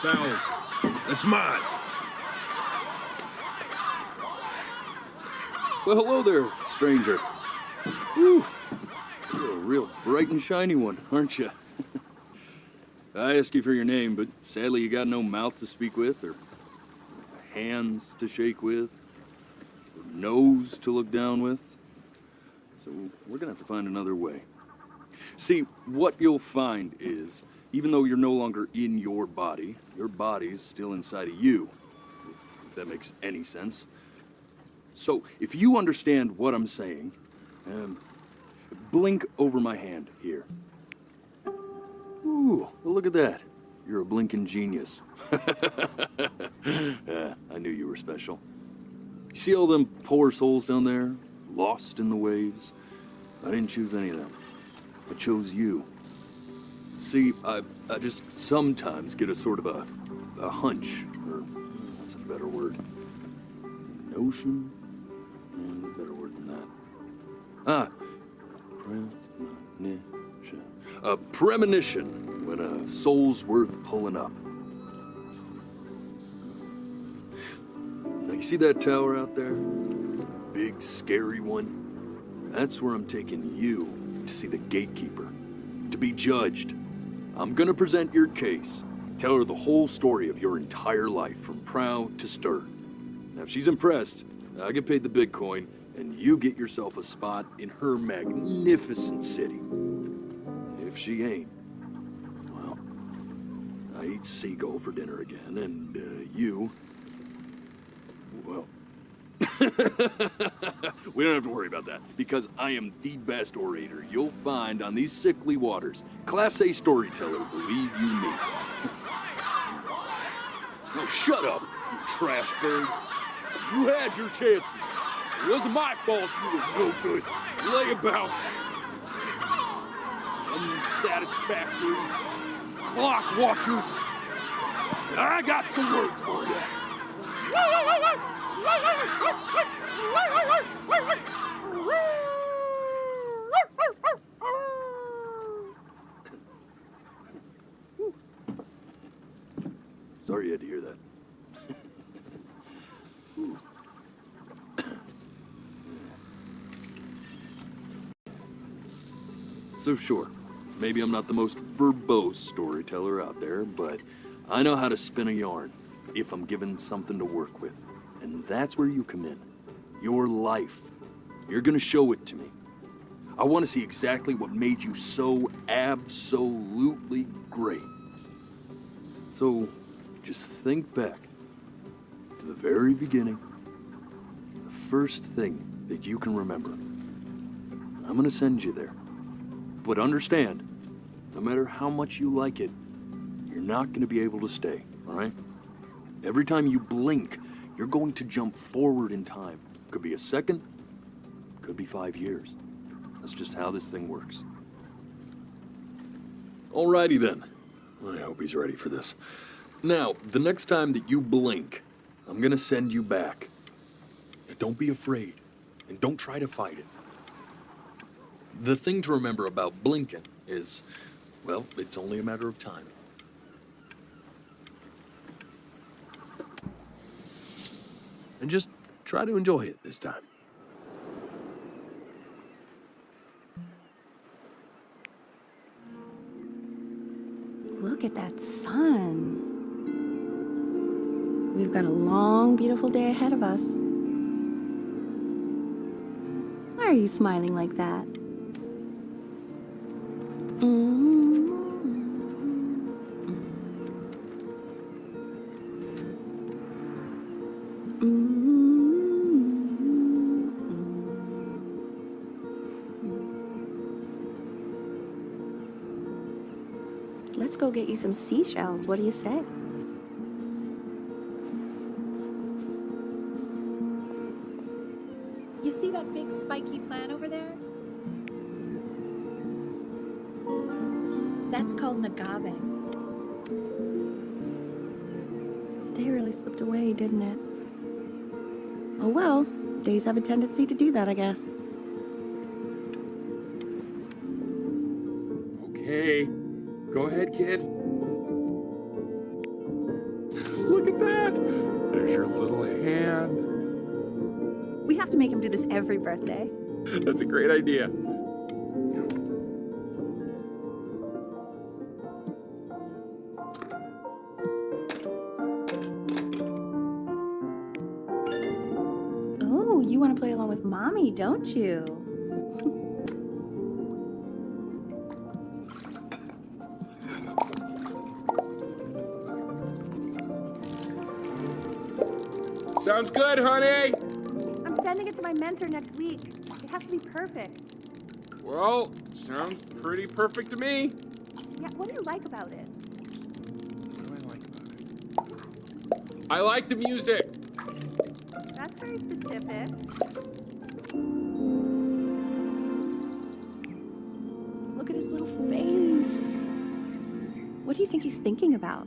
Fowls. That's mine. Well, hello there, stranger. Whew. You're a real bright and shiny one, aren't you? I asked you for your name, but sadly you got no mouth to speak with, or hands to shake with, or nose to look down with. So we're gonna have to find another way. See, what you'll find is, even though you're no longer in your body's still inside of you, if that makes any sense. So, if you understand what I'm saying, blink over my hand here. Ooh, well, look at that. You're a blinking genius. Yeah, I knew you were special. You see all them poor souls down there, lost in the waves? I didn't choose any of them. I chose you. See, I just sometimes get a sort of a hunch, or what's a better word? Notion? A better word than that. Premonition. A premonition when a soul's worth pulling up. Now you see that tower out there? Big, scary one? That's where I'm taking you to see the gatekeeper. To be judged. I'm gonna present your case. Tell her the whole story of your entire life, from prow to stir. Now, if she's impressed, I get paid the big coin, and you get yourself a spot in her magnificent city. If she ain't, well, I eat seagull for dinner again, and you, well, we don't have to worry about that, because I am the best orator you'll find on these sickly waters. Class A storyteller, believe you me. Oh, shut up, you trash birds. You had your chances. It wasn't my fault you were no good. Layabouts. Unsatisfactory. Clock watchers. I got some words for you. Sorry you had to hear that. So sure, maybe I'm not the most verbose storyteller out there, but I know how to spin a yarn if I'm given something to work with. And that's where you come in. Your life. You're gonna show it to me. I want to see exactly what made you so absolutely great. So, just think back to the very beginning, the first thing that you can remember. I'm gonna send you there. But understand, no matter how much you like it, you're not gonna be able to stay, all right? Every time you blink, you're going to jump forward in time. Could be a second, could be 5 years. That's just how this thing works. Alrighty then. I hope he's ready for this. Now, the next time that you blink, I'm gonna send you back. Don't be afraid, and don't try to fight it. The thing to remember about blinking is, well, it's only a matter of time. And just try to enjoy it this time. Look at that sun. We've got a long, beautiful day ahead of us. Why are you smiling like that? Let's go get you some seashells. What do you say? You see that big spiky plant over there? That's called an agave. The day really slipped away, didn't it? Oh well, days have a tendency to do that, I guess. Okay. Go ahead, kid. hand. We have to make him do this every birthday. That's a great idea. Oh, you want to play along with Mommy, don't you? Sounds good, honey. I'm sending it to my mentor next week. It has to be perfect. Well, sounds pretty perfect to me. Yeah, what do you like about it? What do I like about it? I like the music. That's very specific. Look at his little face. What do you think he's thinking about? I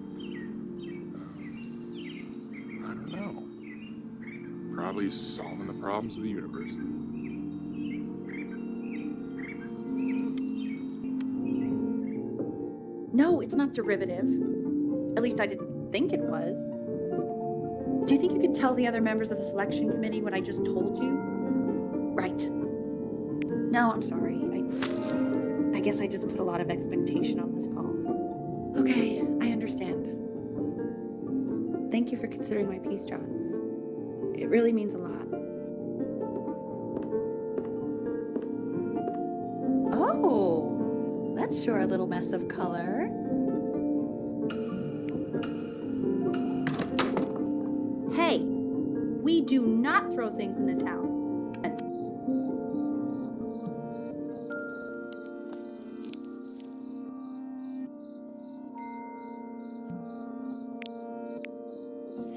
don't know. Probably solving the problems of the universe. No, it's not derivative. At least I didn't think it was. Do you think you could tell the other members of the selection committee what I just told you? Right. No, I'm sorry. I guess I just put a lot of expectation on this call. Okay, I understand. Thank you for considering my piece, John. It really means a lot. Oh, that's sure a little mess of color. Hey, we do not throw things in this house.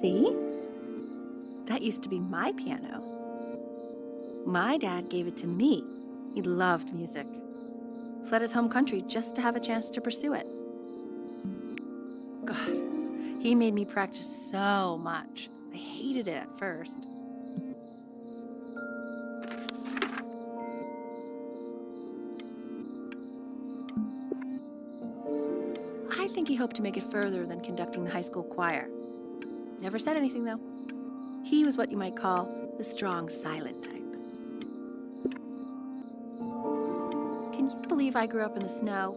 See? That used to be my piano. My dad gave it to me. He loved music. Fled his home country just to have a chance to pursue it. God, he made me practice so much. I hated it at first. I think he hoped to make it further than conducting the high school choir. Never said anything, though. He was what you might call the strong, silent type. Can you believe I grew up in the snow?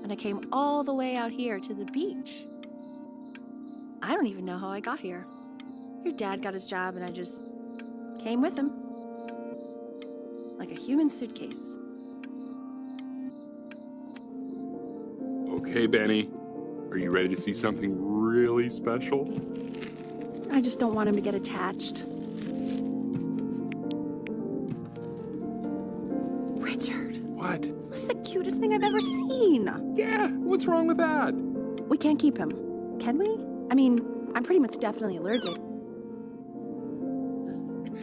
And I came all the way out here to the beach. I don't even know how I got here. Your dad got his job and I just came with him. Like a human suitcase. Okay, Benny. Are you ready to see something really special? I just don't want him to get attached. Richard. What? That's the cutest thing I've ever seen. Yeah, what's wrong with that? We can't keep him, can we? I mean, I'm pretty much definitely allergic.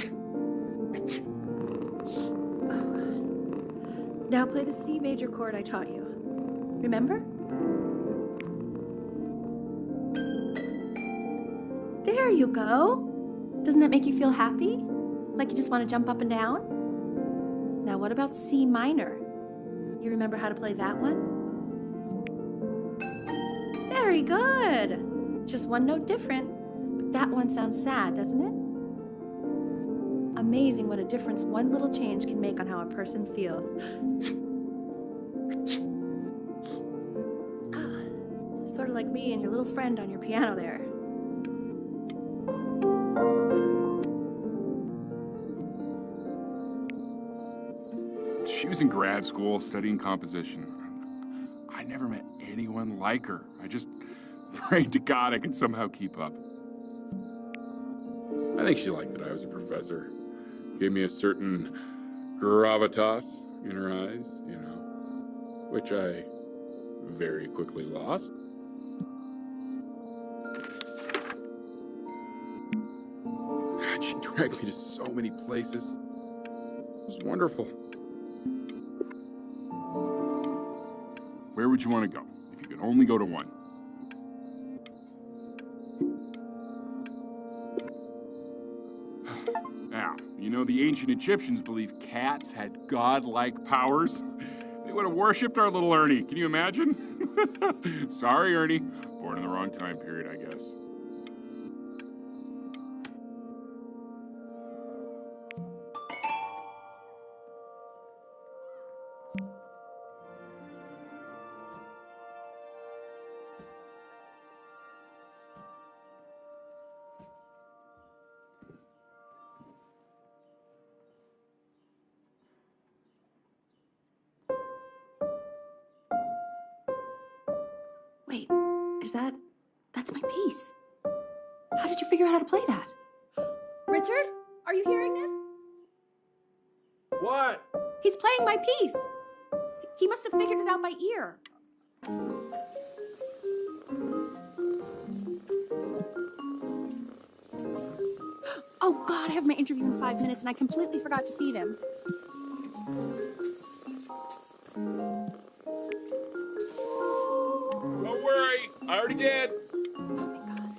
Oh, God. Now play the C major chord I taught you. Remember? There you go. Doesn't that make you feel happy? Like you just want to jump up and down? Now what about C minor? You remember how to play that one? Very good. Just one note different. But that one sounds sad, doesn't it? Amazing what a difference one little change can make on how a person feels. Sort of like me and your little friend on your piano there. She was in grad school studying composition. I never met anyone like her. I just prayed to God I could somehow keep up. I think she liked that I was a professor. Gave me a certain gravitas in her eyes, you know, which I very quickly lost. God, she dragged me to so many places. It was wonderful. Where would you want to go if you could only go to one? Now, you know the ancient Egyptians believed cats had godlike powers. They would have worshipped our little Ernie. Can you imagine? Sorry, Ernie. Born in the wrong time period, I guess. Wait, that's my piece. How did you figure out how to play that? Richard, are you hearing this? What? He's playing my piece. He must have figured it out by ear. Oh God, I have my interview in 5 minutes and I completely forgot to feed him. Don't worry, I already did. Oh, thank God.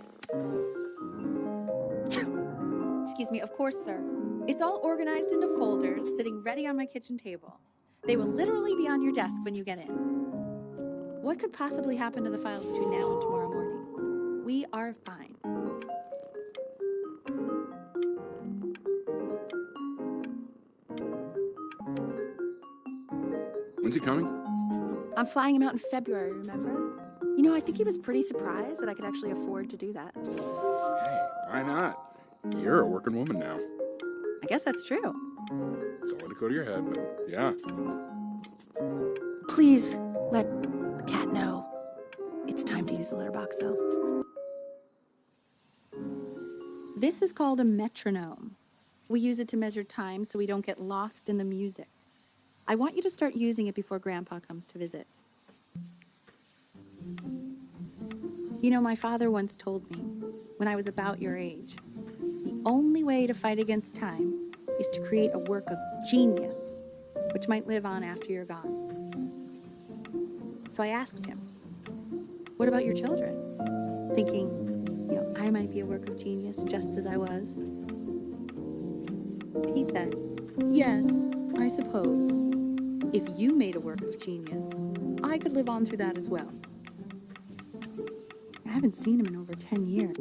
Excuse me, of course, sir. It's all organized into folders, sitting ready on my kitchen table. They will literally be on your desk when you get in. What could possibly happen to the files between now and tomorrow morning? We are fine. When's he coming? I'm flying him out in February, remember? You know, I think he was pretty surprised that I could actually afford to do that. Hey, why not? You're a working woman now. I guess that's true. Don't let it go to your head, but yeah. Please let the cat know. It's time to use the litter box, though. This is called a metronome. We use it to measure time so we don't get lost in the music. I want you to start using it before Grandpa comes to visit. You know, my father once told me, when I was about your age, the only way to fight against time is to create a work of genius, which might live on after you're gone. So I asked him, what about your children? Thinking, you know, I might be a work of genius just as I was. He said, yes, I suppose. If you made a work of genius, I could live on through that as well. I haven't seen him in over 10 years.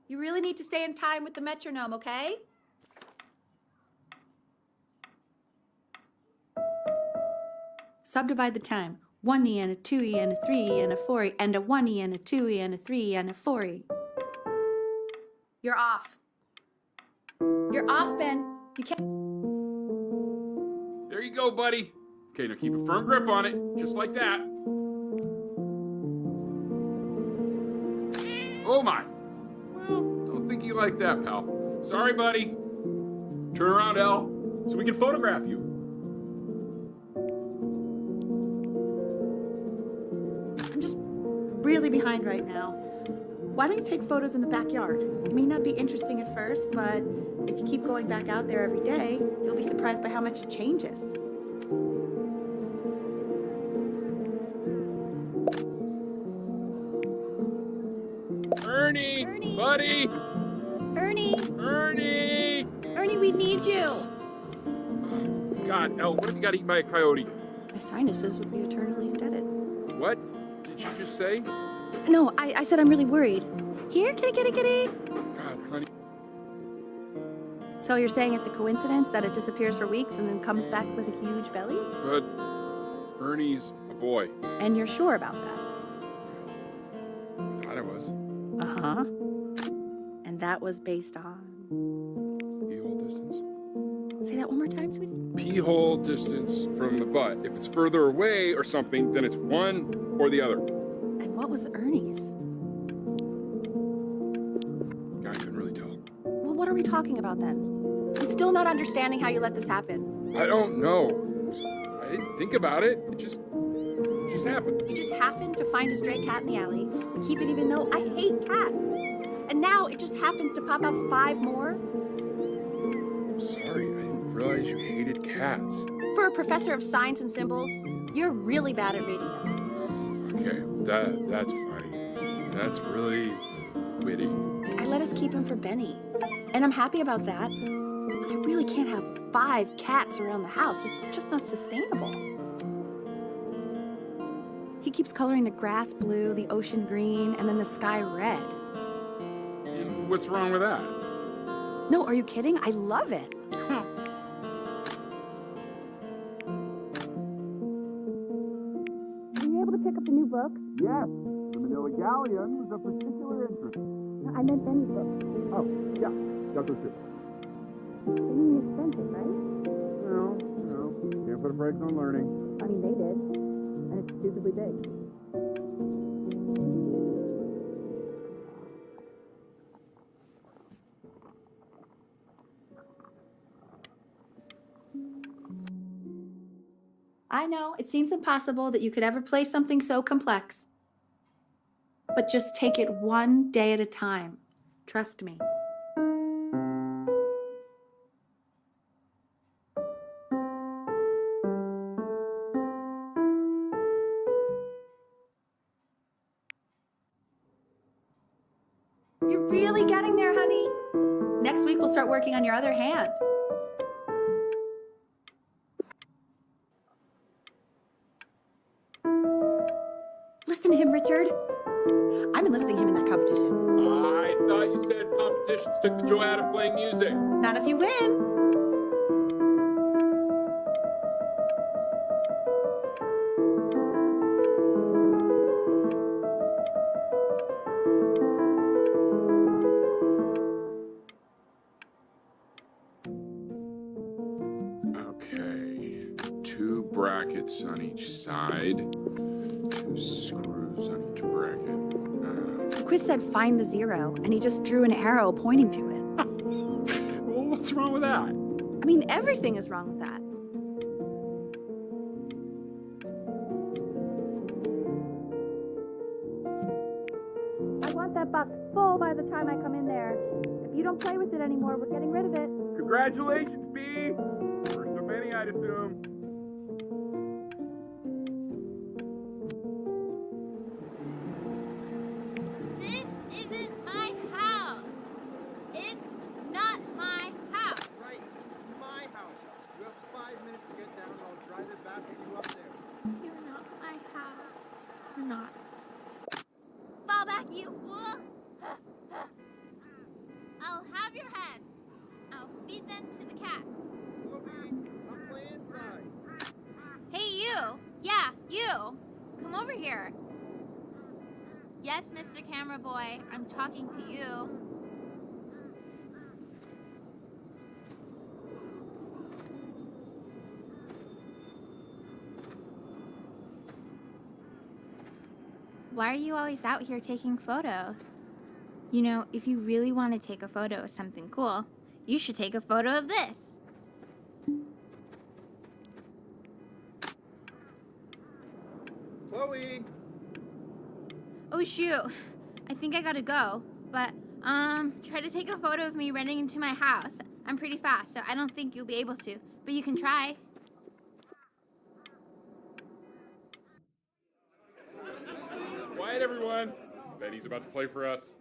You really need to stay in time with the metronome, okay? Subdivide the time. 1E and a 2E and a 3E and a 4E and a 1E and a 2E and a 3E and a 4E. You're off. You're off, Ben. You can't. There you go, buddy. Okay, now keep a firm grip on it, just like that. Oh my. Well, don't think you like that, pal. Sorry, buddy. Turn around, Elle, so we can photograph you. I'm just really behind right now. Why don't you take photos in the backyard? It may not be interesting at first, but if you keep going back out there every day, you'll be surprised by how much it changes. Ernie! Ernie! Buddy! Ernie! Ernie! Ernie, we need you! God, Elle, what if you got eaten by a coyote? My sinuses would be eternally indebted. What did you just say? No, I said I'm really worried. Here, kitty. God, honey. So you're saying it's a coincidence that it disappears for weeks and then comes back with a huge belly? But Ernie's a boy. And you're sure about that? I thought I was. Uh-huh. And that was based on... Pee-hole distance. Say that one more time, sweetie. Pee-hole distance from the butt. If it's further away or something, then it's one or the other. And what was Ernie's? I couldn't really tell. Well, what are we talking about then? I'm still not understanding how you let this happen. I don't know. I didn't think about it. It just happened. You just happened to find a stray cat in the alley. We keep it even though I hate cats. And now it just happens to pop out 5 more? I'm sorry. I didn't realize you hated cats. For a professor of signs and symbols, you're really bad at reading them. Okay, that's funny. That's really witty. I let us keep him for Benny. And I'm happy about that. But I really can't have 5 cats around the house. It's just not sustainable. He keeps coloring the grass blue, the ocean green, and then the sky red. And what's wrong with that? No, are you kidding? I love it. Are you able to pick up the new book? Yes, in the know a galleon was of particular interest. I meant Benny's book. Oh, yeah, got those too. They mean expensive, right? No, can't put a brakes on learning. I mean, they did. And it's stupidly big. I know, it seems impossible that you could ever play something so complex. But just take it one day at a time. Trust me. You're really getting there, honey. Next week we'll start working on your other hand. Listen to him, Richard. I'm enlisting him in that competition. I thought you said competitions took the joy out of playing music. Not if you win. Okay. 2 brackets on each side. 2 screws on each bracket. The quiz said find the 0, and he just drew an arrow pointing to it. Well, what's wrong with that? I mean, everything is wrong with that. I want that box full by the time I come in there. If you don't play with it anymore, we're getting rid of it. Congratulations, B. First of many, I'd assume. This isn't my house. It's not my house. Right, it's my house. You have 5 minutes to get down, and I'll drive it back with you up there. You're not my house. You're not. Fall back, you fool. I'll have your heads. I'll feed them to the cat. Chloe, I'll play inside. Hey, you. Yeah, you. Come over here. Yes, Mr. Camera Boy, I'm talking to you. Why are you always out here taking photos? You know, if you really want to take a photo of something cool, you should take a photo of this. Chloe! Oh shoot, I think I gotta go. But, try to take a photo of me running into my house. I'm pretty fast, so I don't think you'll be able to, but you can try. Quiet, everyone. Betty's about to play for us.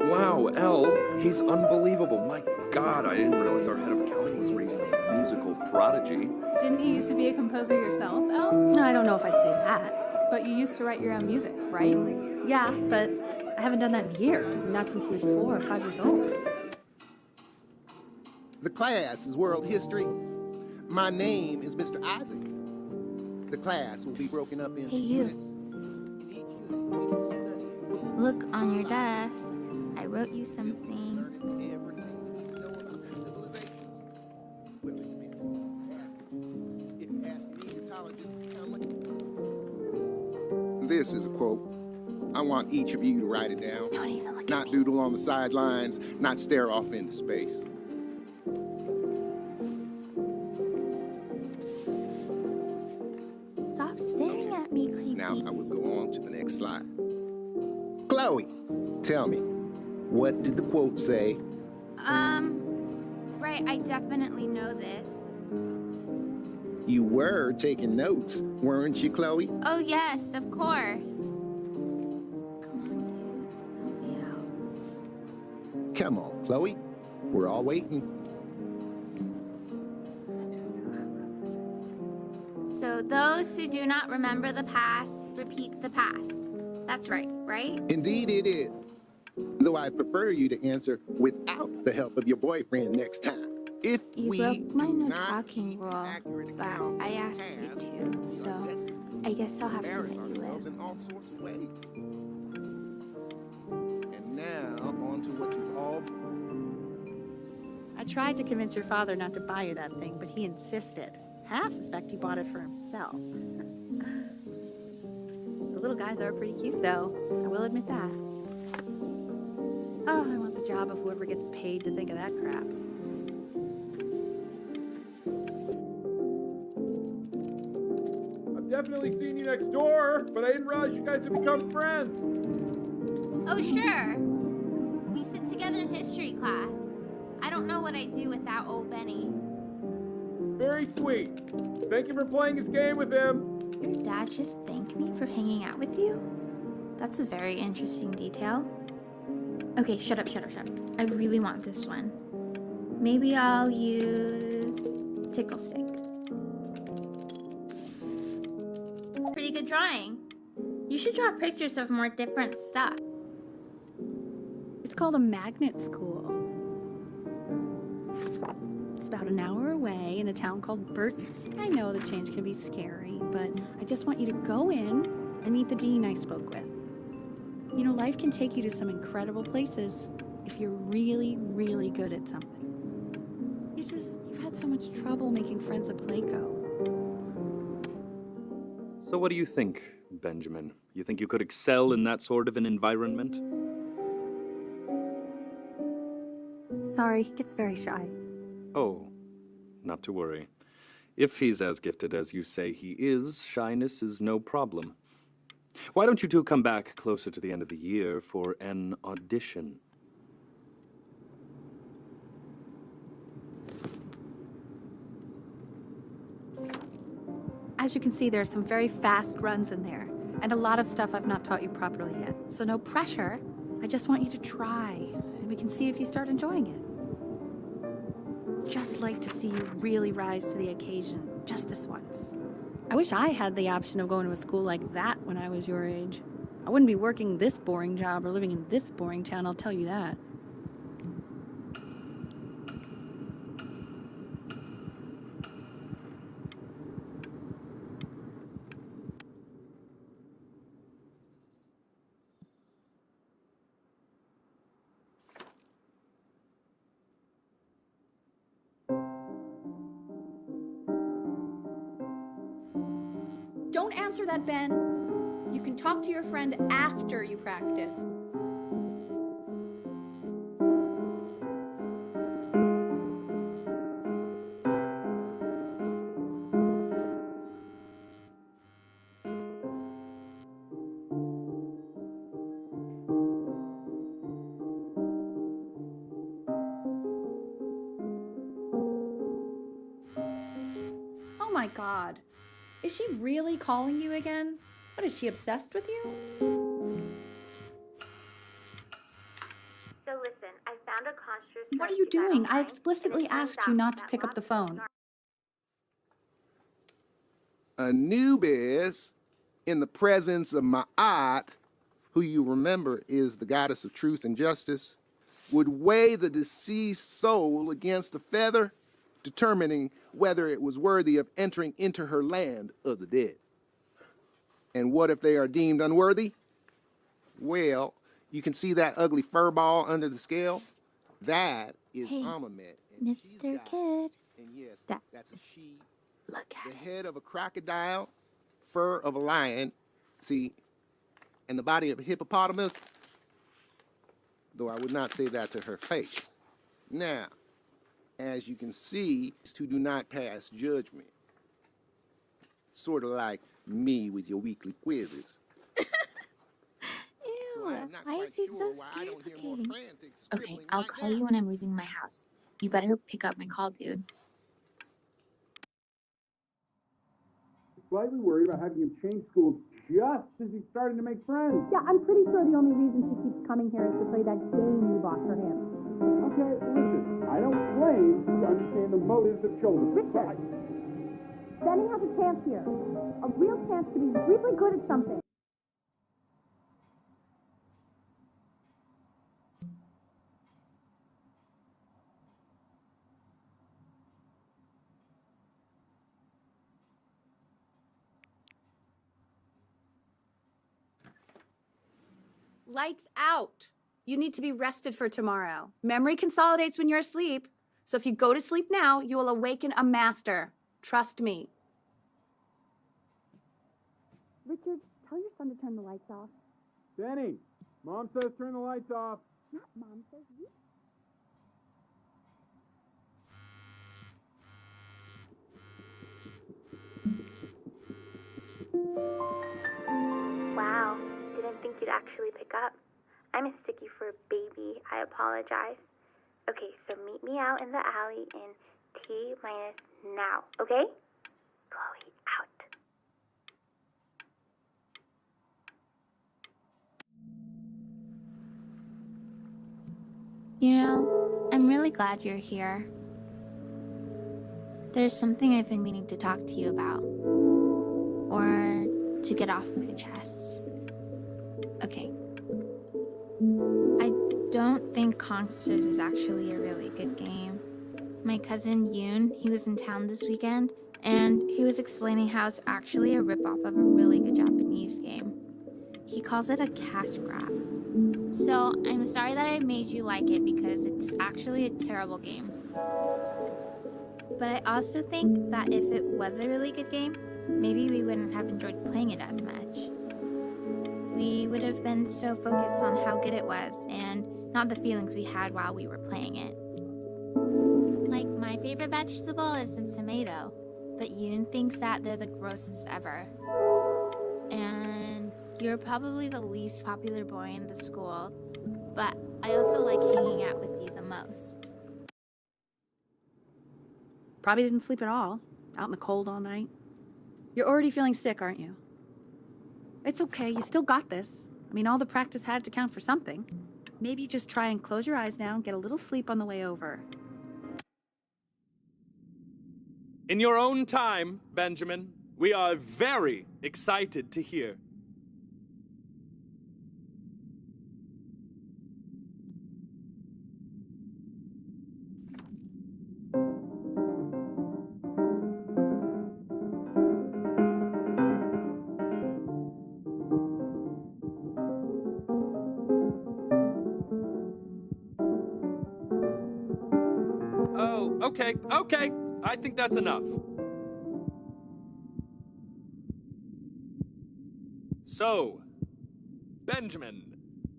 Wow, Elle, he's unbelievable. My God, I didn't realize our head of accounting was raising a musical prodigy. Didn't you used to be a composer yourself, Elle? No, I don't know if I'd say that. But you used to write your own music, right? Yeah, but I haven't done that in years. Not since he was 4 or 5 years old. The class is world history. My name is Mr. Isaac. The class will be broken up into Hey, you. units. In each unit, we will study Look on your desk. I wrote you something. everything we need to know about civilizations. Well, if you ask an Egyptologist, how much? This is a quote. I want each of you to write it down. Don't even look Not at me. doodle on the sidelines, not stare off into space. Stop staring at me, creepy. Now I will go on to the next slide. Chloe, tell me, what did the quote say? Right, I definitely know this. You were taking notes, weren't you, Chloe? Oh, yes, of course. Come on, dude. Help me out. Come on, Chloe. We're all waiting. So those who do not remember the past, repeat the past. That's right, right? Indeed it is. Though I prefer you to answer without the help of your boyfriend next time. If You we broke my do no not talking keep an rule, accurate but account I of the asked you past, to, we so are destined I guess I'll have to embarrass let you ourselves live. in all sorts of ways. And now, on to what you all. I tried to convince your father not to buy you that thing, but he insisted. Half suspect he bought it for himself. The little guys are pretty cute, though. I will admit that. Oh, I want the job of whoever gets paid to think of that crap. I've definitely seen you next door, but I didn't realize you guys had become friends. Oh, sure. We sit together in history class. I don't know what I'd do without old Benny. Very sweet. Thank you for playing this game with him. Your dad just thanked me for hanging out with you? That's a very interesting detail. Okay, shut up. I really want this one. Maybe I'll use Tickle Stick. Pretty good drawing. You should draw pictures of more different stuff. It's called a magnet school. It's about an hour away in a town called Burton. I know the change can be scary, but I just want you to go in and meet the dean I spoke with. You know, life can take you to some incredible places if you're really, really good at something. It's just, you've had so much trouble making friends at Playco. So what do you think, Benjamin? You think you could excel in that sort of an environment? Sorry, he gets very shy. Oh, not to worry. If he's as gifted as you say he is, shyness is no problem. Why don't you two come back closer to the end of the year for an audition? As you can see, there are some very fast runs in there, and a lot of stuff I've not taught you properly yet. So no pressure. I just want you to try, and we can see if you start enjoying it. Just like to see you really rise to the occasion, just this once. I wish I had the option of going to a school like that when I was your age. I wouldn't be working this boring job or living in this boring town, I'll tell you that. Don't answer that, Ben. You can talk to your friend after you practice. Oh my God. Is she really calling you again? What, is she obsessed with you? So listen, I found a construct. What are you doing? I explicitly asked you not to pick up the phone. Anubis, in the presence of Ma'at, who you remember is the goddess of truth and justice, would weigh the deceased soul against a feather, determining whether it was worthy of entering into her land of the dead. And what if they are deemed unworthy? Well, you can see that ugly fur ball under the scale? That is Hey, Amamet. And she's Mr. got- Kid. And yes, That's- that's a she. Look The at it. head of a crocodile, fur of a lion, see, and the body of a hippopotamus, though I would not say that to her face. Now, as you can see, these two do not pass judgment. Sort of like me with your weekly quizzes. Ew, So I am not why quite is he sure so why I don't hear more suffocating? frantic Okay, scribbling I'll right call now. you when I'm leaving my house. You better pick up my call, dude. Slightly worried about having him change schools just as he's starting to make friends. Yeah, I'm pretty sure the only reason she keeps coming here is to play that game you bought for him. Okay, listen, I don't claim to understand the motives of children. Richard, Benny has a chance here. A real chance to be really good at something. Lights out. You need to be rested for tomorrow. Memory consolidates when you're asleep. So if you go to sleep now, you will awaken a master. Trust me. Richard, tell your son to turn the lights off. Benny, Mom says turn the lights off. Not Mom says you. Wow, didn't think you'd actually pick up. I mistook you for a baby. I apologize. Okay, so meet me out in the alley in T-minus now, okay? Chloe, out. You know, I'm really glad you're here. There's something I've been meaning to talk to you about. Or to get off my chest. Okay. I don't think Kongsters is actually a really good game. My cousin Yoon, he was in town this weekend, and he was explaining how it's actually a ripoff of a really good Japanese game. He calls it a cash grab. So I'm sorry that I made you like it because it's actually a terrible game. But I also think that if it was a really good game, maybe we wouldn't have enjoyed playing it as much. We would have been so focused on how good it was and not the feelings we had while we were playing it. Like, my favorite vegetable is a tomato, but Yoon thinks that they're the grossest ever. And you're probably the least popular boy in the school, but I also like hanging out with you the most. Probably didn't sleep at all. Out in the cold all night. You're already feeling sick, aren't you? It's okay, you still got this. I mean, all the practice had to count for something. Maybe just try and close your eyes now and get a little sleep on the way over. In your own time, Benjamin, we are very excited to hear. Oh, okay. I think that's enough. So, Benjamin,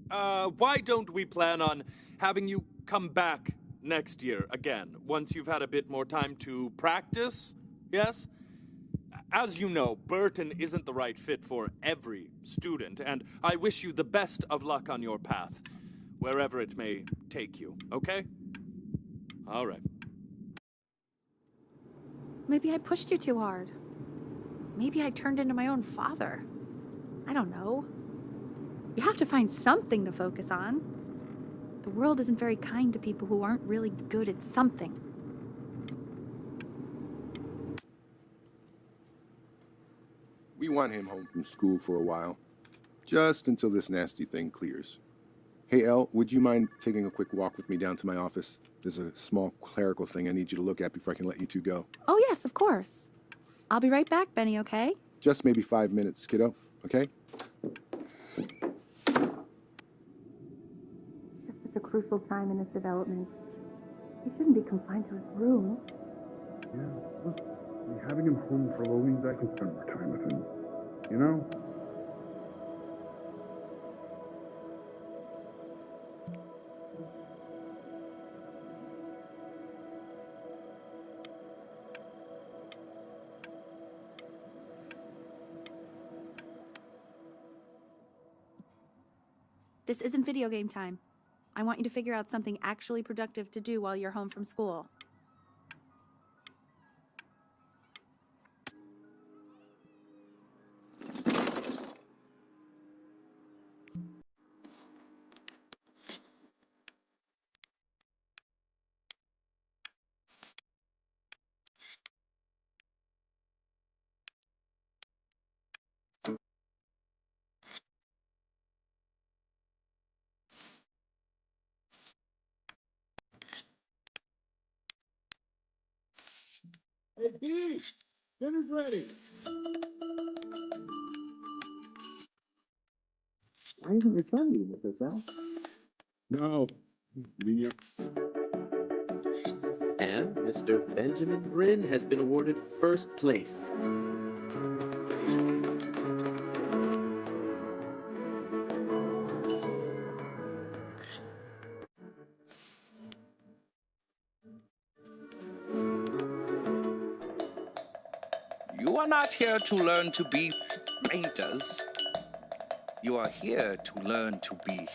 why don't we plan on having you come back next year again, once you've had a bit more time to practice? Yes? As you know, Burton isn't the right fit for every student, and I wish you the best of luck on your path, wherever it may take you, okay? All right. Maybe I pushed you too hard. Maybe I turned into my own father. I don't know. You have to find something to focus on. The world isn't very kind to people who aren't really good at something. We want him home from school for a while, just until this nasty thing clears. Hey, Elle, would you mind taking a quick walk with me down to my office? There's a small clerical thing I need you to look at before I can let you two go. Oh, yes, of course. I'll be right back, Benny, okay? Just maybe 5 minutes, kiddo, okay? It's such a crucial time in his development. He shouldn't be confined to his room. Yeah, look, having him home for a while means I can spend more time with him. You know? This isn't video game time. I want you to figure out something actually productive to do while you're home from school. Hey, Pete! Dinner's ready! Why isn't your son eating with us, Al? No. Me. And Mr. Benjamin Brynn has been awarded first place. You are not here to learn to be painters. You are here to learn to be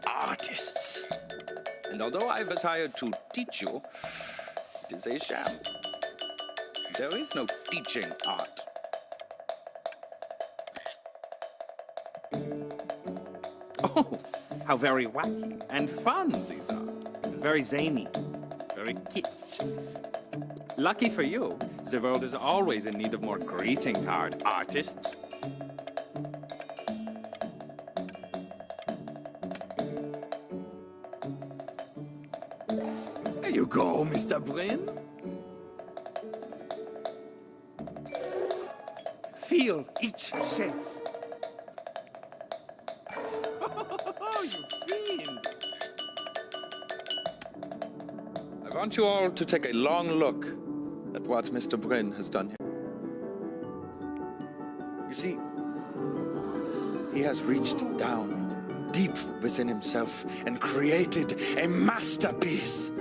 artists. And although I was hired to teach you, it is a sham. There is no teaching art. Oh, how very wacky and fun these are. It's very zany, very kitsch. Lucky for you, the world is always in need of more greeting card artists. There you go, Mr. Brynn. Feel each shape. Oh, you fiend! I want you all to take a long look at what Mr. Brynn has done here. You see, he has reached down deep within himself and created a masterpiece.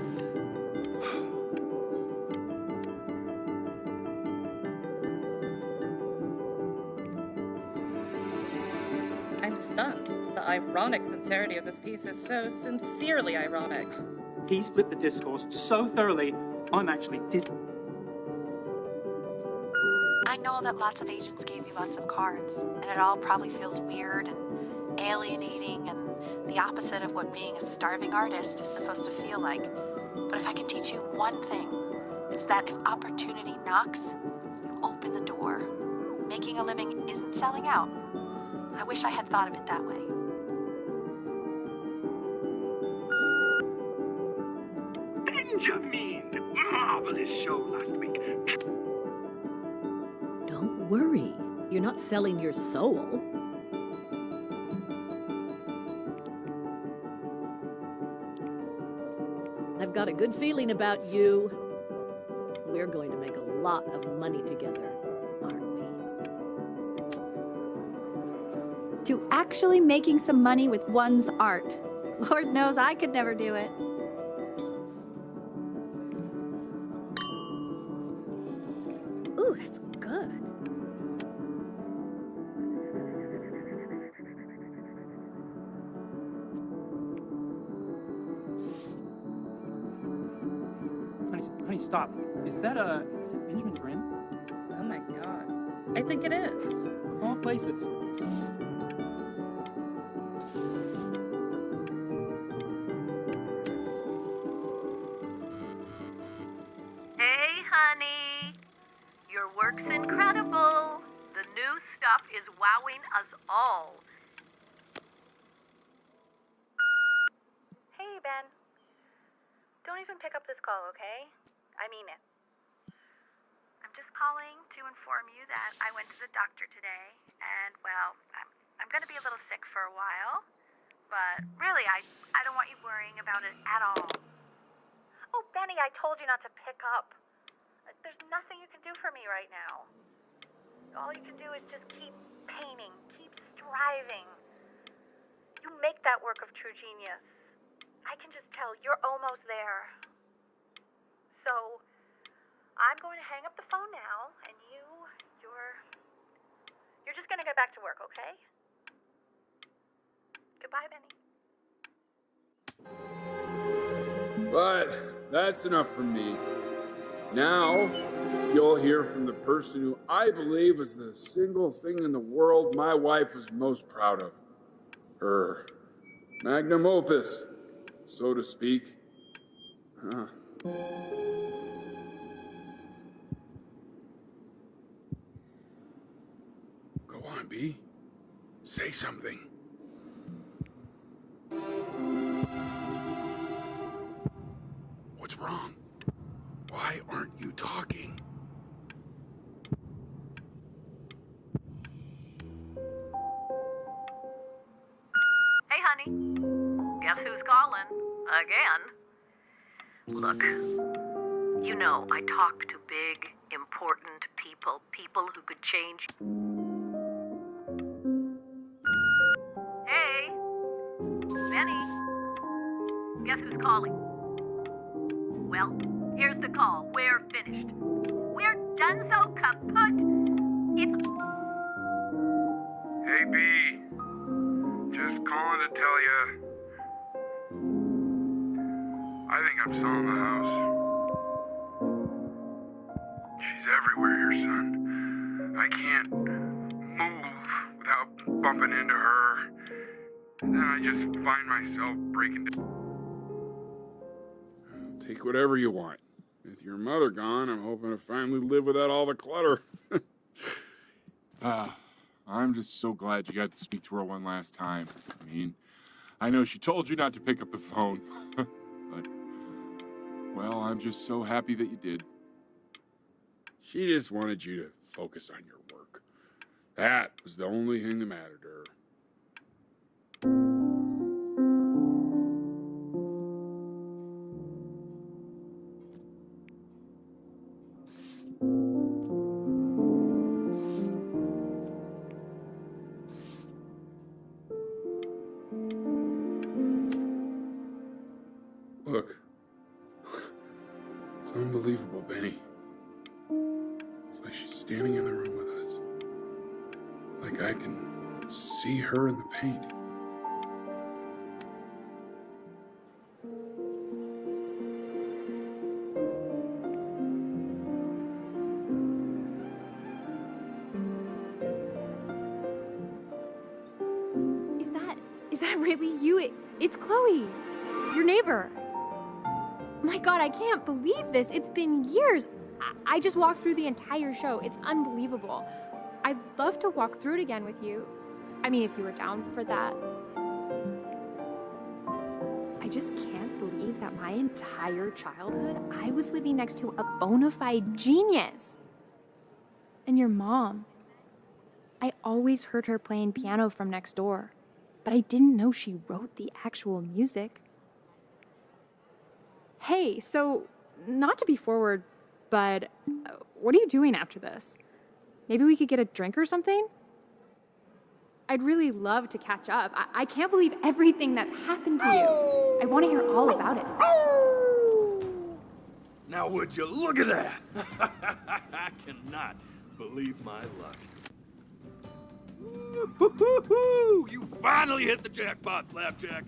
I'm stunned. The ironic sincerity of this piece is so sincerely ironic. He's flipped the discourse so thoroughly, I'm actually I know that lots of agents gave you lots of cards, and it all probably feels weird and alienating and the opposite of what being a starving artist is supposed to feel like. But if I can teach you one thing, it's that if opportunity knocks, you open the door. Making a living isn't selling out. I wish I had thought of it that way. Benjamin! Marvelous show last week. Don't worry. You're not selling your soul. I've got a good feeling about you. We're going to make a lot of money together, aren't we? To actually making some money with one's art. Lord knows I could never do it. Ooh, that's good. Honey, stop. Is that Benjamin Brynn? Oh my god. I think it is. Of all places. Hey, honey. Your work's incredible. The new stuff is wowing us all. Hey, Ben. Don't even pick up this call, okay? I mean it. I'm just calling to inform you that I went to the doctor today, and, well, I'm going to be a little sick for a while, but really, I don't want you worrying about it at all. Oh, Benny, I told you not to pick up. There's nothing you can do for me right now. All you can do is just keep painting, keep striving. You make that work of true genius. I can just tell you're almost there. So, I'm going to hang up the phone now, and you're just going to get back to work, okay? Goodbye, Benny. But that's enough from me. Now, you'll hear from the person who I believe is the single thing in the world my wife was most proud of. Her magnum opus, so to speak. Huh. Go on, B. Say something. What's wrong? Why aren't you talking? Look, you know I talk to big, important people, people who could change. Hey, Benny, guess who's calling? Well, here's the call. We're finished. We're donezo kaput. It's... Hey, B. Just calling to tell you. I think I'm selling the house. She's everywhere here, son. I can't move without bumping into her. And then I just find myself breaking down. Take whatever you want. With your mother gone, I'm hoping to finally live without all the clutter. I'm just so glad you got to speak to her one last time. I mean, I know she told you not to pick up the phone, but, well, I'm just so happy that you did. She just wanted you to focus on your work. That was the only thing that mattered to her. Look, it's unbelievable, Benny. It's like she's standing in the room with us. Like I can see her in the paint. Is that really you? It's Chloe, your neighbor. My God, I can't believe this. It's been years. I just walked through the entire show. It's unbelievable. I'd love to walk through it again with you. I mean, if you were down for that. I just can't believe that my entire childhood, I was living next to a bona fide genius. And your mom. I always heard her playing piano from next door, but I didn't know she wrote the actual music. Hey, so, not to be forward, but what are you doing after this? Maybe we could get a drink or something? I'd really love to catch up. I can't believe everything that's happened to you. I want to hear all about it. Now would you look at that? I cannot believe my luck. Woo-hoo-hoo-hoo! You finally hit the jackpot, Flapjack.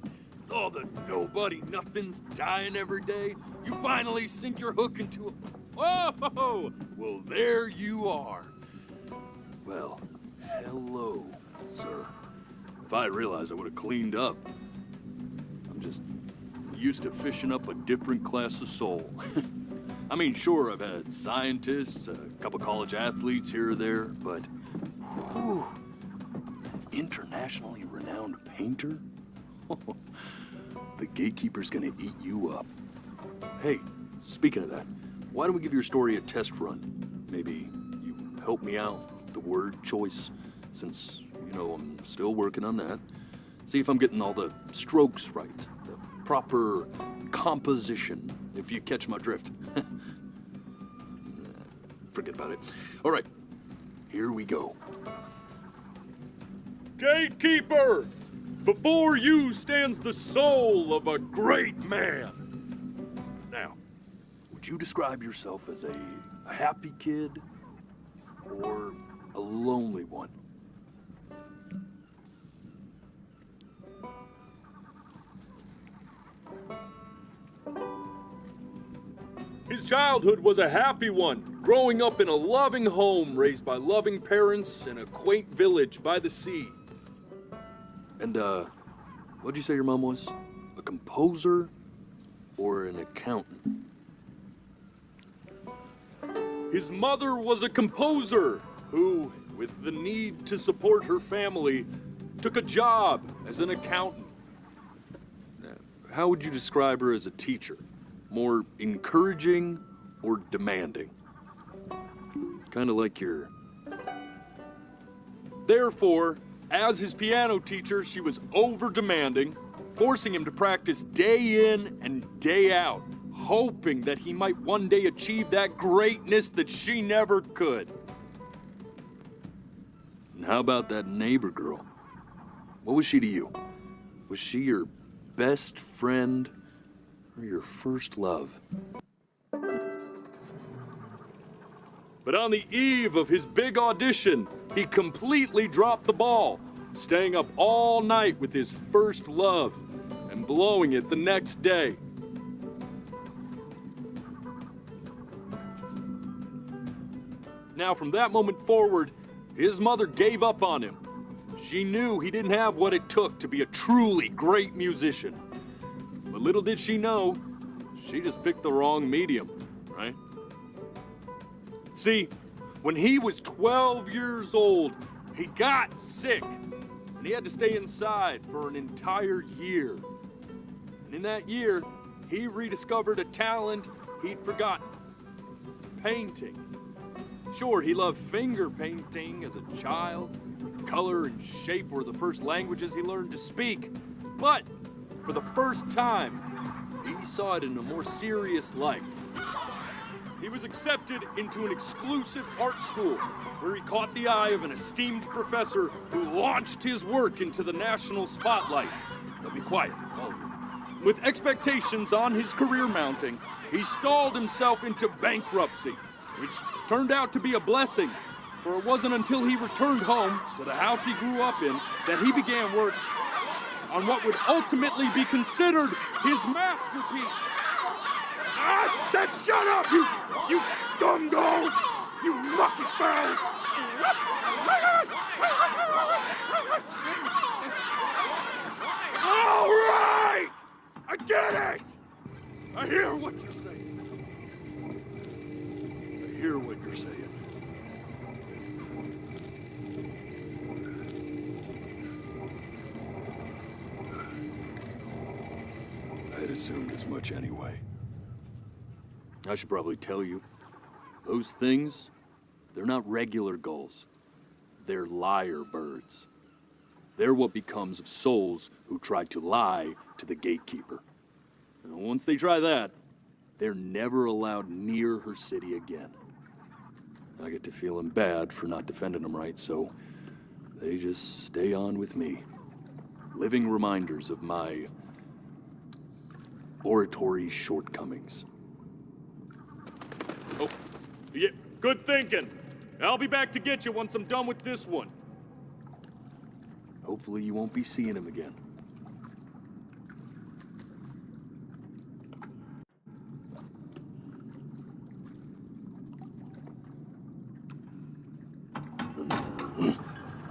All the nobody nothings dying every day. You finally sink your hook into a... Whoa! Well, there you are. Well, hello, sir. If I realized, I would have cleaned up. I'm just used to fishing up a different class of soul. I mean, sure, I've had scientists, a couple college athletes here or there, but... Whew, internationally renowned painter? The gatekeeper's gonna eat you up. Hey, speaking of that, why don't we give your story a test run? Maybe you help me out with the word choice, since, you know, I'm still working on that. See if I'm getting all the strokes right, the proper composition, if you catch my drift. Forget about it. All right, here we go. Gatekeeper! Before you stands the soul of a great man. Now, would you describe yourself as a happy kid or a lonely one? His childhood was a happy one, growing up in a loving home raised by loving parents in a quaint village by the sea. And, what'd you say your mom was? A composer or an accountant? His mother was a composer who, with the need to support her family, took a job as an accountant. How would you describe her as a teacher? More encouraging or demanding? Kind of like your... Therefore, as his piano teacher, she was over-demanding, forcing him to practice day in and day out, hoping that he might one day achieve that greatness that she never could. And how about that neighbor girl? What was she to you? Was she your best friend or your first love? But on the eve of his big audition, he completely dropped the ball, staying up all night with his first love and blowing it the next day. Now, from that moment forward, his mother gave up on him. She knew he didn't have what it took to be a truly great musician. But little did she know, she just picked the wrong medium, right? See, when he was 12 years old, he got sick, and he had to stay inside for an entire year. And in that year, he rediscovered a talent he'd forgotten: painting. Sure, he loved finger painting as a child. Color and shape were the first languages he learned to speak. But for the first time, he saw it in a more serious light. He was accepted into an exclusive art school where he caught the eye of an esteemed professor who launched his work into the national spotlight. Now be quiet, all of you. With expectations on his career mounting, he stalled himself into bankruptcy, which turned out to be a blessing, for it wasn't until he returned home to the house he grew up in that he began work on what would ultimately be considered his masterpiece. I said shut up, you scum dolls! You lucky fowls! All right! I get it! I hear what you're saying. I hear what you're saying. I'd assumed as much anyway. I should probably tell you, those things, they're not regular gulls. They're liar birds. They're what becomes of souls who try to lie to the gatekeeper. And once they try that, they're never allowed near her city again. I get to feeling bad for not defending them right, so they just stay on with me. Living reminders of my oratory shortcomings. Oh, yeah, good thinking. I'll be back to get you once I'm done with this one. Hopefully you won't be seeing him again.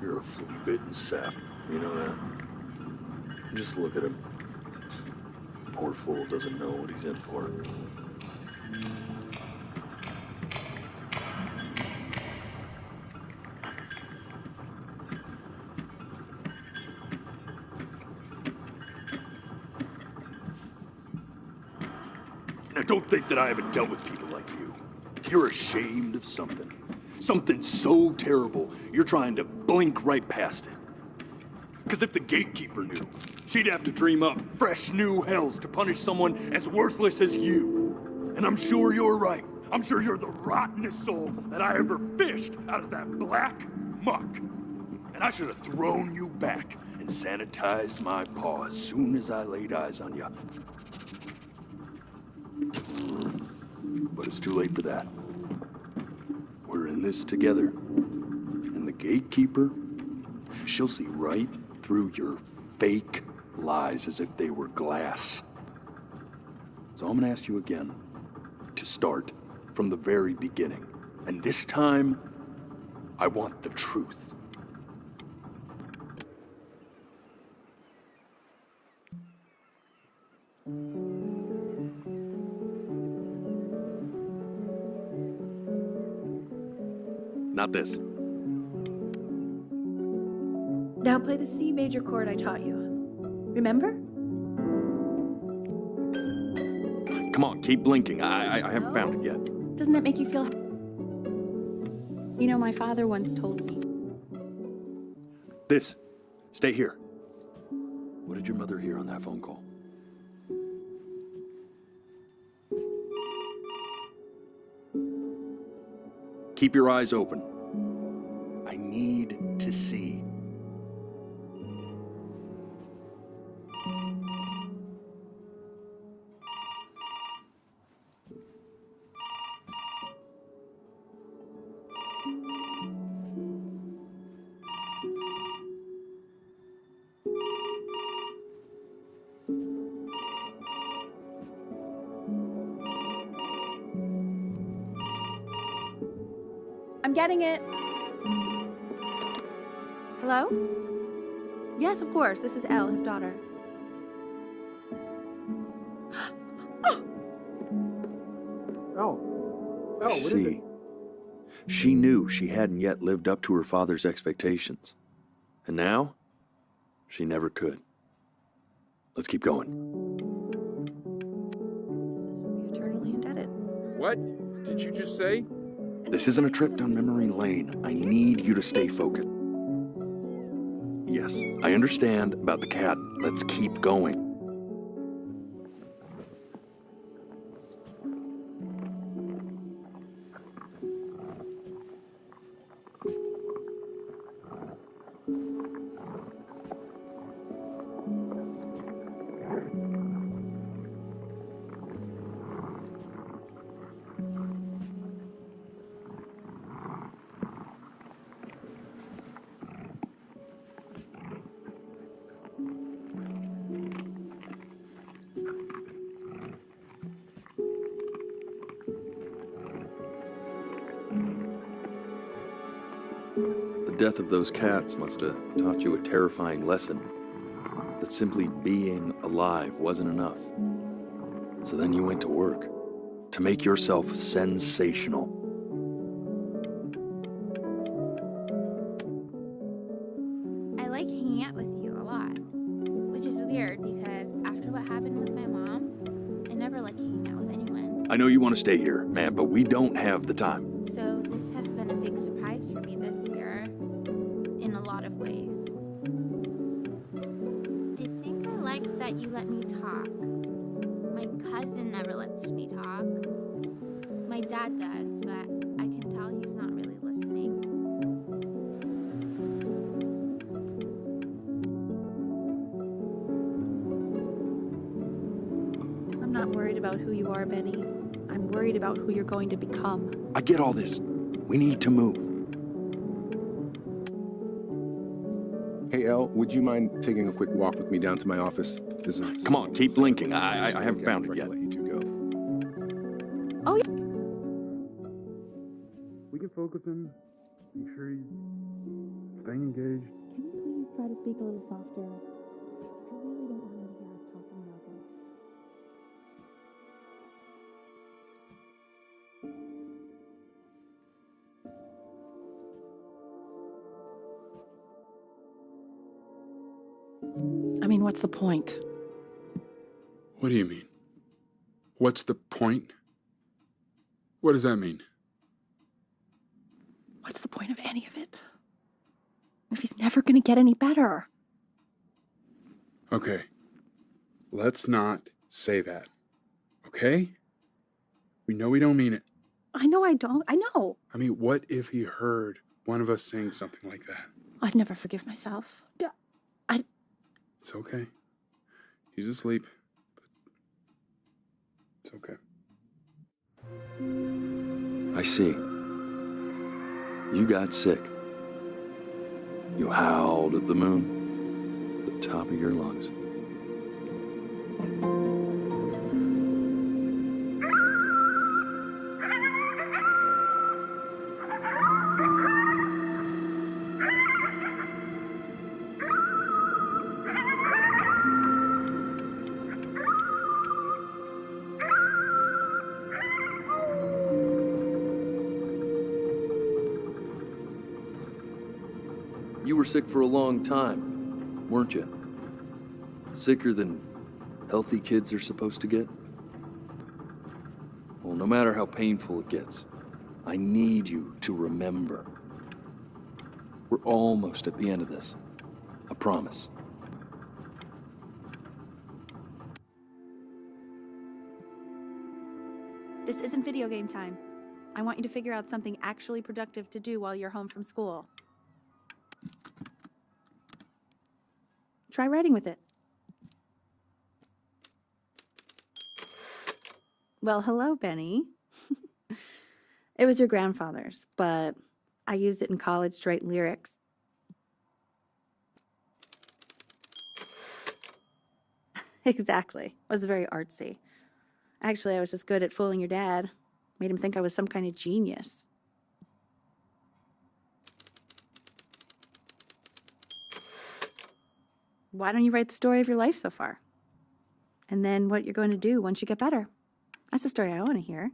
You're a flea-bitten sap, you know that? Just look at him. Poor fool doesn't know what he's in for. Now, don't think that I haven't dealt with people like you. You're ashamed of something. Something so terrible, you're trying to blink right past it. Because if the gatekeeper knew, she'd have to dream up fresh new hells to punish someone as worthless as you. And I'm sure you're right. I'm sure you're the rottenest soul that I ever fished out of that black muck. And I should have thrown you back and sanitized my paw as soon as I laid eyes on you. But it's too late for that. We're in this together. And the gatekeeper, she'll see right through your fake lies as if they were glass. So I'm gonna ask you again to start from the very beginning. And this time, I want the truth. Not this. Now play the C major chord I taught you. Remember? Come on, keep blinking. I haven't found it yet. Doesn't that make you feel... You know, my father once told me. This. Stay here. What did your mother hear on that phone call? Keep your eyes open. I need to see. I'm getting it. Hello? Yes, of course. This is Elle, his daughter. Oh, I see. She knew she hadn't yet lived up to her father's expectations. And now, she never could. Let's keep going. Eternally indebted. What did you just say? This isn't a trip down memory lane. I need you to stay focused. Yes, I understand about the cat. Let's keep going. The death of those cats must have taught you a terrifying lesson. That simply being alive wasn't enough. So then you went to work to make yourself sensational. I like hanging out with you a lot, which is weird because after what happened with my mom, I never like hanging out with anyone. I know you want to stay here, man, but we don't have the time. So this has been a big surprise for me this year, in a lot of ways. I think I like that you let me talk. My cousin never lets me talk. My dad does, but I can tell he's not really listening. I'm not worried about who you are, Benny. I'm worried about who you're going to become. I get all this. We need to move. Hey, Elle, would you mind taking a quick walk with me down to my office? Come on, keep blinking. I haven't found it yet. Let you two go. Oh, yeah. We can focus him. Make sure he's staying engaged. Can we please try to speak a little softer? I really don't want him to hear us talking about this. I mean, what's the point? What do you mean? What's the point? What does that mean? What's the point of any of it? If he's never going to get any better. Okay. Let's not say that. Okay? We know we don't mean it. I know I don't. I know. I mean, what if he heard one of us saying something like that? I'd never forgive myself. It's okay. He's asleep. But it's okay. I see. You got sick. You howled at the moon, at the top of your lungs. You were sick for a long time, weren't you? Sicker than healthy kids are supposed to get? Well, no matter how painful it gets, I need you to remember. We're almost at the end of this. I promise. This isn't video game time. I want you to figure out something actually productive to do while you're home from school. Try writing with it. Well, hello, Benny. It was your grandfather's, but I used it in college to write lyrics. Exactly. It was very artsy. Actually, I was just good at fooling your dad. Made him think I was some kind of genius. Why don't you write the story of your life so far? And then what you're going to do once you get better. That's the story I want to hear.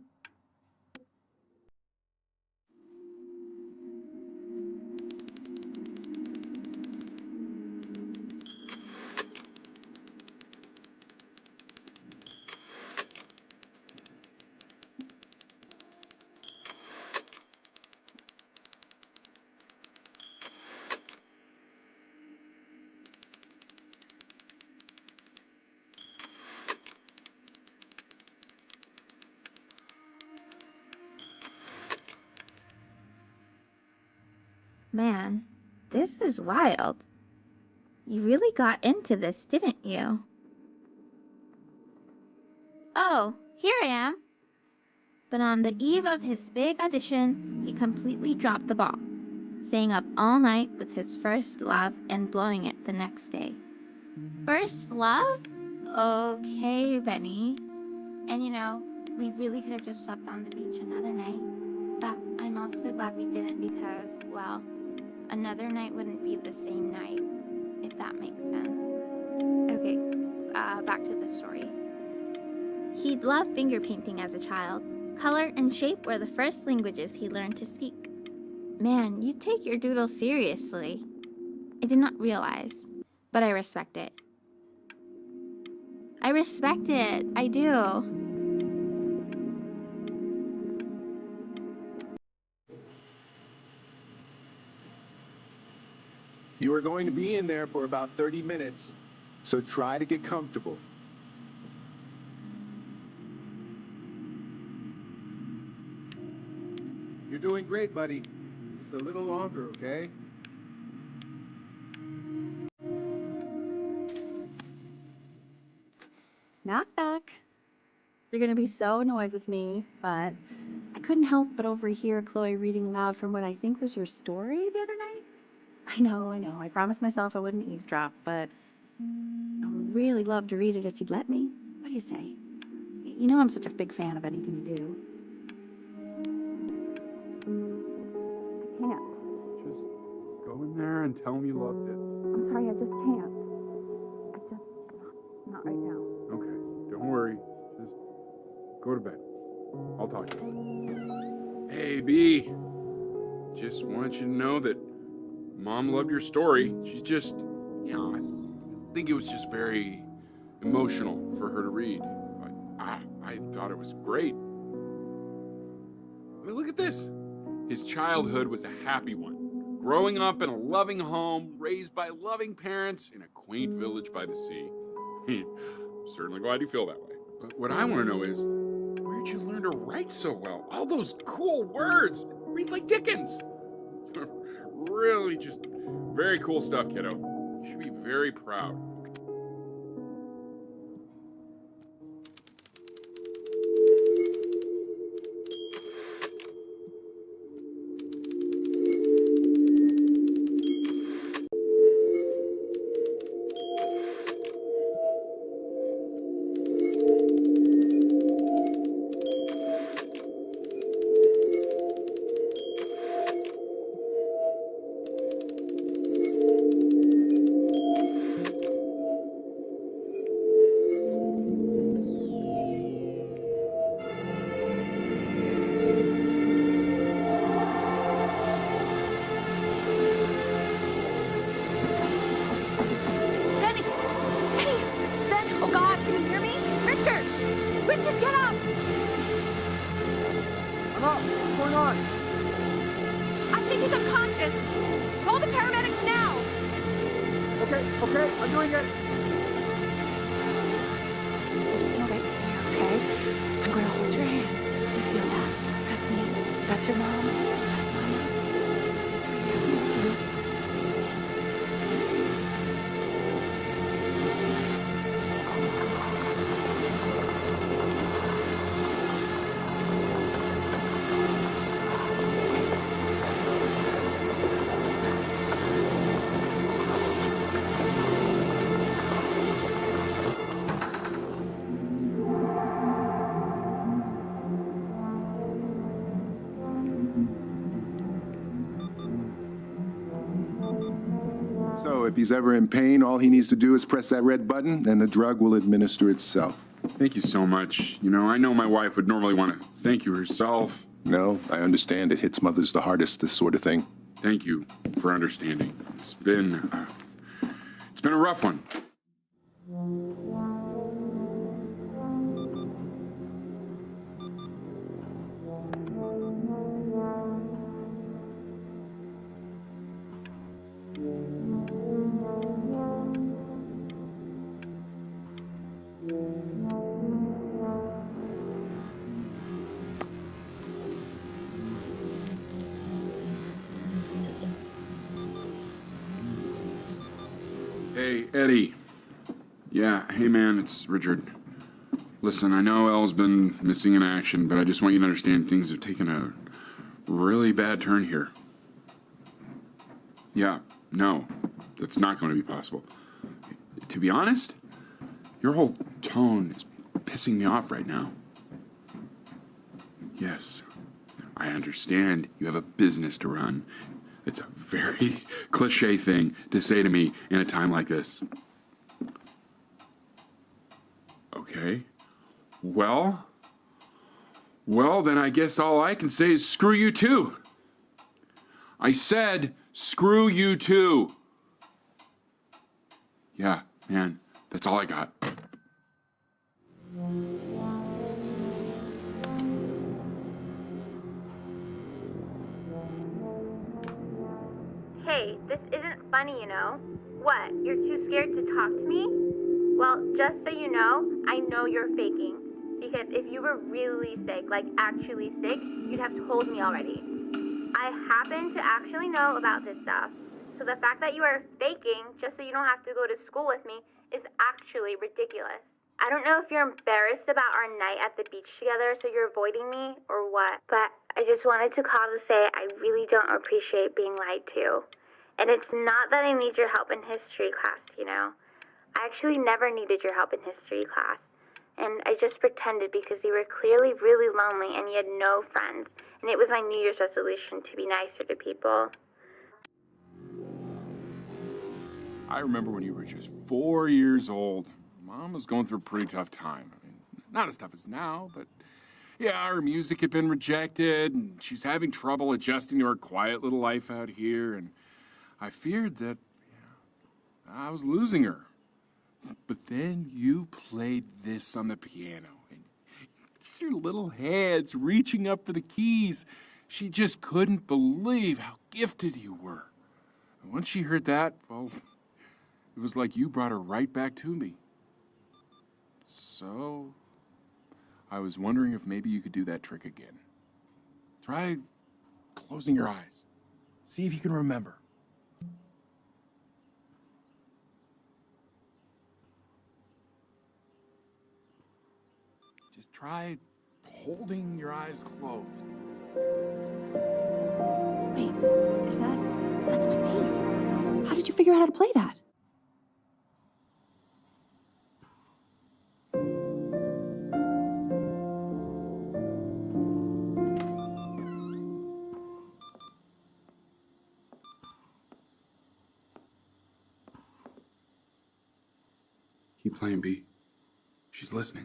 Man, this is wild. You really got into this, didn't you? Oh, here I am. But on the eve of his big audition, he completely dropped the ball, staying up all night with his first love and blowing it the next day. First love? Okay, Benny. And you know, we really could have just slept on the beach another night. But I'm also glad we didn't because, well, another night wouldn't be the same night, if that makes sense. Okay, back to the story. He'd loved finger painting as a child. Color and shape were the first languages he learned to speak. Man, you take your doodle seriously. I did not realize, but I respect it. I respect it, I do. You are going to be in there for about 30 minutes, so try to get comfortable. You're doing great, buddy. Just a little longer, okay? Knock, knock. You're going to be so annoyed with me, but I couldn't help but overhear Chloe reading loud from what I think was your story the other night. I know. I promised myself I wouldn't eavesdrop, but I would really love to read it if you'd let me. What do you say? You know I'm such a big fan of anything you do. I can't. Just go in there and tell him you loved it. I'm sorry, I just can't. Not right now. Okay, don't worry. Just go to bed. I'll talk to you. Hey, B. Just want you to know that Mom loved your story. She's just, I think it was just very emotional for her to read. But I thought it was great. I mean, look at this. His childhood was a happy one. Growing up in a loving home, raised by loving parents in a quaint village by the sea. I'm certainly glad you feel that way. But what I want to know is, where'd you learn to write so well? All those cool words. It reads like Dickens. Really just very cool stuff, kiddo. You should be very proud. Richard, get up! I'm up. What's going on? I think he's unconscious. Call the paramedics now. Okay, I'm doing it. I'm just gonna wait here, okay? I'm gonna hold your hand. You feel that? That's me. That's your mom? That's mine. Sweetie. So if he's ever in pain, all he needs to do is press that red button and the drug will administer itself. Thank you so much. You know, I know my wife would normally want to thank you herself. No, I understand. It hits mothers the hardest, this sort of thing. Thank you for understanding. It's been a rough one. Hey, Eddie. Yeah, hey man, it's Richard. Listen, I know Elle's been missing in action, but I just want you to understand things have taken a really bad turn here. Yeah, no, that's not going to be possible. To be honest, your whole tone is pissing me off right now. Yes, I understand you have a business to run. It's a very cliche thing to say to me in a time like this. Okay. Well, then I guess all I can say is screw you too. I said screw you too. Yeah, man, that's all I got. Hey, this isn't funny, you know? What, you're too scared to talk to me? Well, just so you know, I know you're faking. Because if you were really sick, like actually sick, you'd have told me already. I happen to actually know about this stuff. So the fact that you are faking just so you don't have to go to school with me is actually ridiculous. I don't know if you're embarrassed about our night at the beach together, so you're avoiding me or what, but I just wanted to call to say I really don't appreciate being lied to. And it's not that I need your help in history class, you know. I actually never needed your help in history class. And I just pretended because you were clearly really lonely and you had no friends. And it was my New Year's resolution to be nicer to people. I remember when you were just 4 years old. Mom was going through a pretty tough time. I mean, not as tough as now, but yeah, her music had been rejected, and she's having trouble adjusting to her quiet little life out here, and I feared that I was losing her. But then you played this on the piano, and just your little hands reaching up for the keys. She just couldn't believe how gifted you were. And once she heard that, well, it was like you brought her right back to me. So, I was wondering if maybe you could do that trick again. Try closing your eyes. See if you can remember. Just try holding your eyes closed. Wait, that's my bass. How did you figure out how to play that? Keep playing, B. She's listening.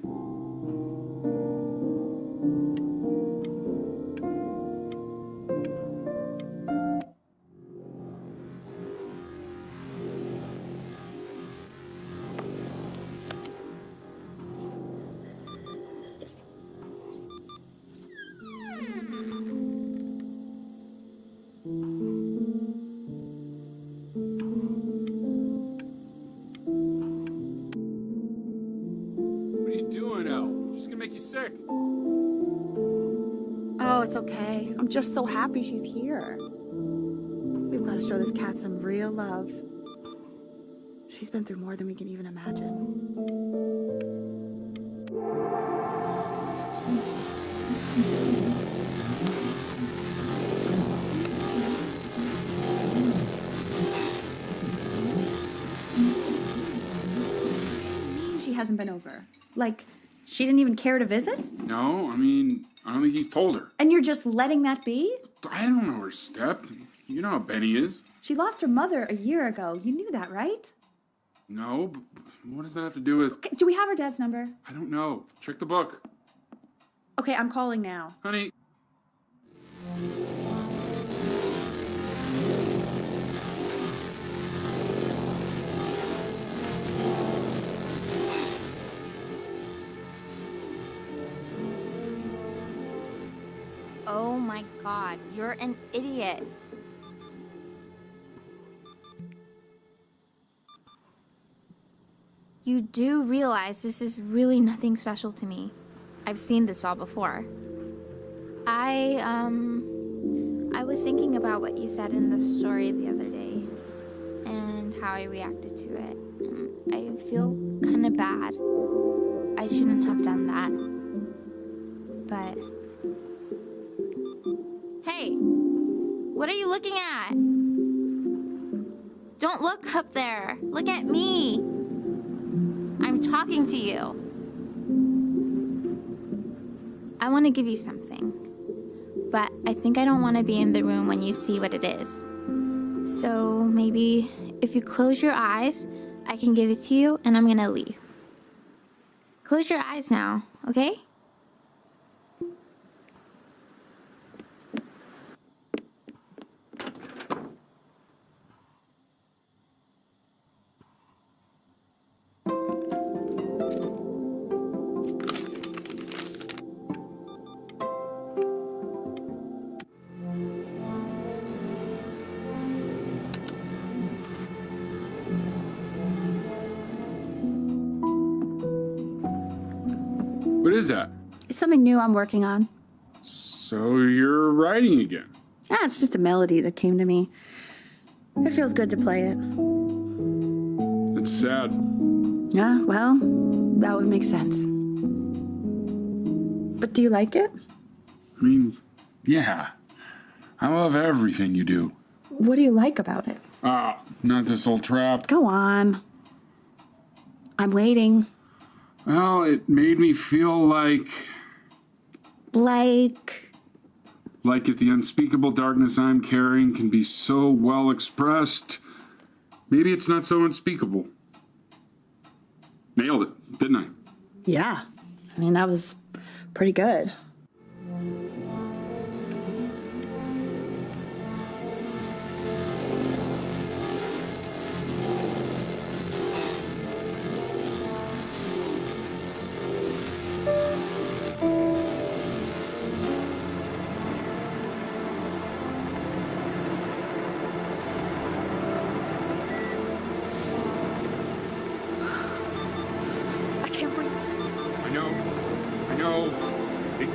What are you doing, Elle? Oh, it's okay. I'm just so happy she's here. We've got to show this cat some real love. She's been through more than we can even imagine. She hasn't been over. Like, she didn't even care to visit? No, I mean, I don't think he's told her. And you're just letting that be? I don't know her step. You know how Benny is. She lost her mother a year ago. You knew that, right? No, but what does that have to do with... Okay, do we have her dad's number? I don't know. Check the book. Okay, I'm calling now. Honey. Oh my god, you're an idiot. You do realize this is really nothing special to me. I've seen this all before. I was thinking about what you said in the story the other day and how I reacted to it. I feel kind of bad. I shouldn't have done that. But hey, what are you looking at? Don't look up there. Look at me. I'm talking to you. I want to give you something, but I think I don't want to be in the room when you see what it is. So maybe if you close your eyes, I can give it to you and I'm going to leave. Close your eyes now, okay? What is that? It's something new I'm working on. So you're writing again? It's just a melody that came to me. It feels good to play it. It's sad. Yeah, well, that would make sense. But do you like it? I mean, yeah. I love everything you do. What do you like about it? Not this old trap. Go on. I'm waiting. Well, it made me feel like if the unspeakable darkness I'm carrying can be so well expressed, maybe it's not so unspeakable. Nailed it, didn't I? Yeah. I mean, that was pretty good.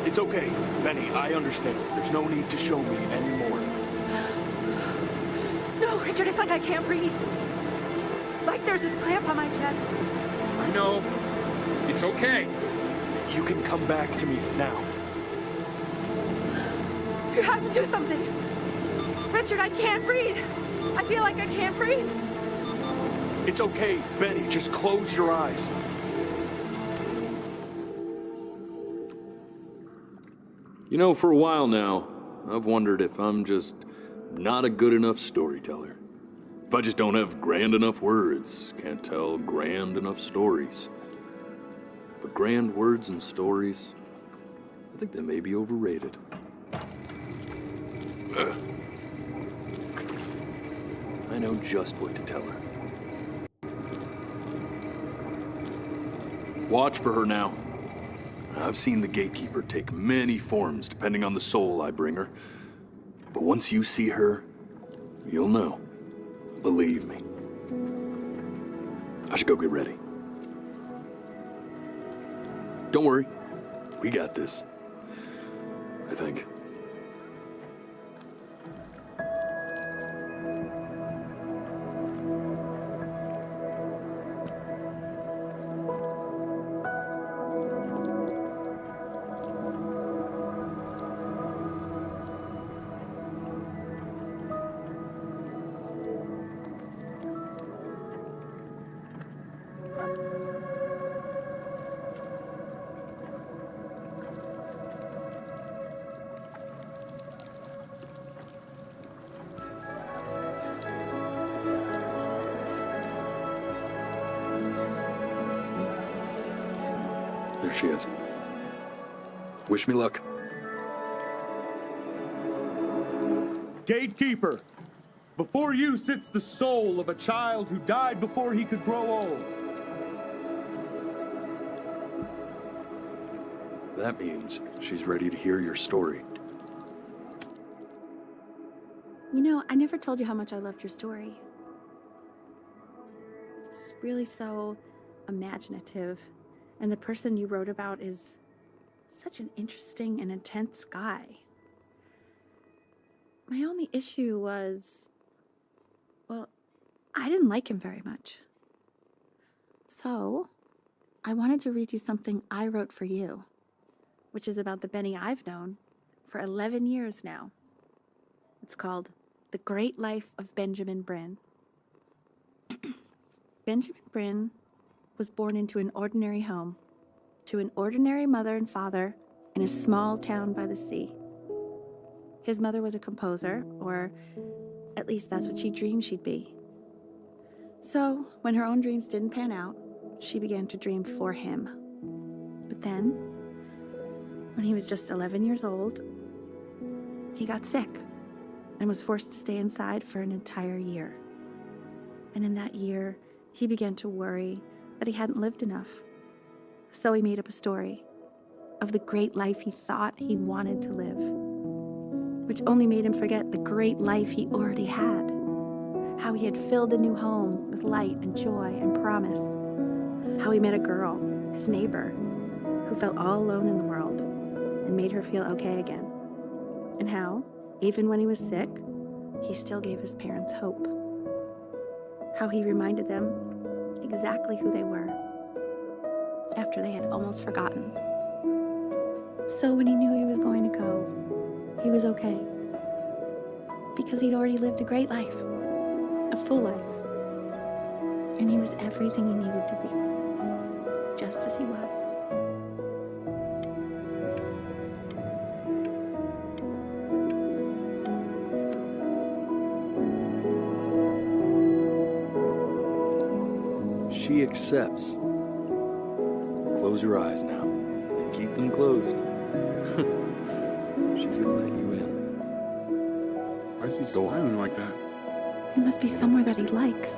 It's okay, Benny, I understand. There's no need to show me anymore. No, Richard, it's like I can't breathe. Like there's this cramp on my chest. I know. It's okay. You can come back to me now. You have to do something. Richard, I can't breathe. I feel like I can't breathe. It's okay, Benny, just close your eyes. You know, for a while now, I've wondered if I'm just not a good enough storyteller. If I just don't have grand enough words, can't tell grand enough stories. But grand words and stories, I think they may be overrated. I know just what to tell her. Watch for her now. I've seen the gatekeeper take many forms depending on the soul I bring her. But once you see her, you'll know. Believe me. I should go get ready. Don't worry. We got this. I think. she is. Wish me luck. Gatekeeper, before you sits the soul of a child who died before he could grow old. That means she's ready to hear your story. You know, I never told you how much I loved your story. It's really so imaginative, and the person you wrote about is such an interesting and intense guy. My only issue was, well, I didn't like him very much. So, I wanted to read you something I wrote for you, which is about the Benny I've known for 11 years now. It's called The Great Life of Benjamin Brynn. Benjamin Brynn was born into an ordinary home, to an ordinary mother and father in a small town by the sea. His mother was a composer, or at least that's what she dreamed she'd be. So, when her own dreams didn't pan out, she began to dream for him. But then, when he was just 11 years old, he got sick and was forced to stay inside for an entire year. And in that year, he began to worry that he hadn't lived enough. So he made up a story of the great life he thought he wanted to live, which only made him forget the great life he already had, how he had filled a new home with light and joy and promise, how he met a girl, his neighbor, who felt all alone in the world and made her feel okay again, and how, even when he was sick, he still gave his parents hope, how he reminded them exactly who they were after they had almost forgotten. So when he knew he was going to go, he was okay, because he'd already lived a great life, a full life, and he was everything he needed to be, just as he was. She accepts. Close your eyes now, and keep them closed. She's gonna let you in. Why is he smiling like that? It must be somewhere that he likes.